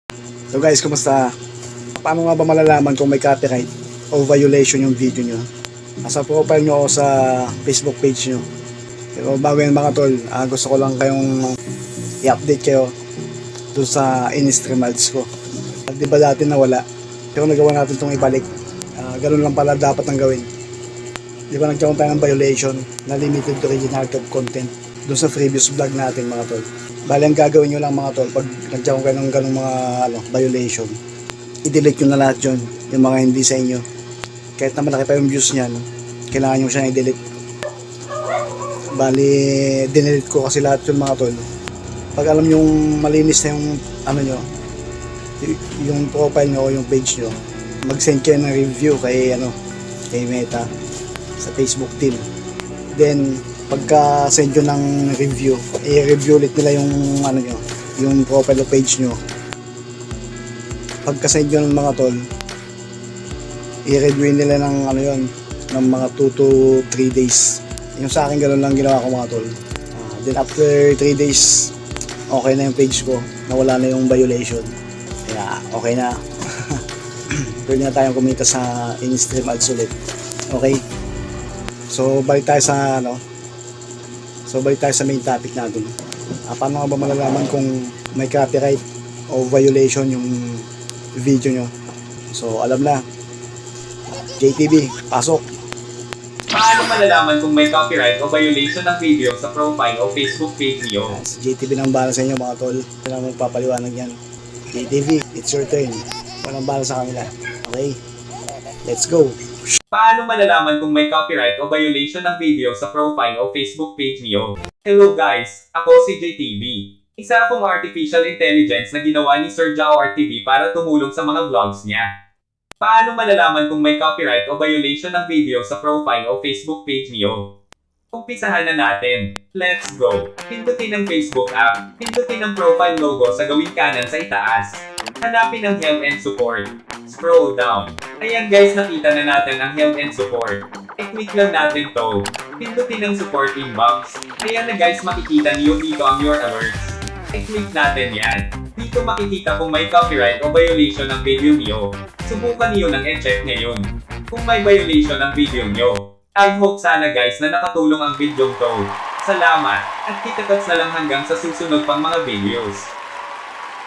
So guys, kumusta? Paano nga ba malalaman kung may copyright o violation yung video nyo? Nasa profile nyo o sa Facebook page nyo. Pero bago yan mga tol, gusto ko lang kayong i-update kayo doon sa in-stream ads ko. Di ba dati nawala? Pero nagawa natin itong ibalik. Ganun lang pala dapat ang gawin. Di ba nagkaroon tayo ng violation na limited original content doon sa previous vlog natin mga tol. Bali ang gagawin nyo lang mga tol pag nagkaroon kayo ng ganung mga violation, i-delete nyo na lahat yun, yung mga hindi sa inyo. Kahit na malaki pa yung views nyan, kailangan nyo siya i-delete. Bali dinelete ko kasi lahat yun mga tol. Pag alam yung malinis na yung yung profile nyo o yung page nyo, mag-send kayo ng review kay Meta sa Facebook team. Then pagka send nyo ng review, i-review ulit nila yung yung profile o page nyo. Pagka send nyo ng mga tol, i-review nila ng ng mga 2 to 3 days. Yung sa akin ganun lang ginawa ko mga tol. Then after 3 days, okay na yung page ko, nawala na yung violation. Kaya okay na. Pwede na tayong kumita sa in-stream ads ulit. Okay? So balik tayo sa main topic natin. Paano nga ba malalaman kung may copyright o violation yung video nyo? So alam na. JTV, pasok. Paano malalaman kung may copyright o violation ng video sa profile o Facebook page niyo? Si JTV nang bala sa inyo mga tol. Ito na magpapaliwanag yan. JTV, it's your turn. Walang bala sa kanila. Okay? Let's go. Paano malalaman kung may copyright o violation ng video sa profile o Facebook page niyo? Hello guys, ako si JTV. Isa akong artificial intelligence na ginawa ni Sir Jao RTV para tumulong sa mga vlogs niya. Paano malalaman kung may copyright o violation ng video sa profile o Facebook page niyo? Umpisahan na natin. Let's go! Pindutin ang Facebook app. Pindutin ang profile logo sa gawing kanan sa itaas. Hanapin ang help and support. Scroll down. Ayan guys, nakita na natin ang help and support. I-click lang natin to. Pindutin ang support inbox. Ayan na guys, makikita niyo dito ang your alerts. I-click natin yan. Dito makikita kung may copyright o violation ng video niyo. Subukan niyo nang i-check ngayon kung may violation ng video niyo. I hope sana guys na nakatulong ang video to. Salamat, at kita-kits na lang hanggang sa susunod pang mga videos.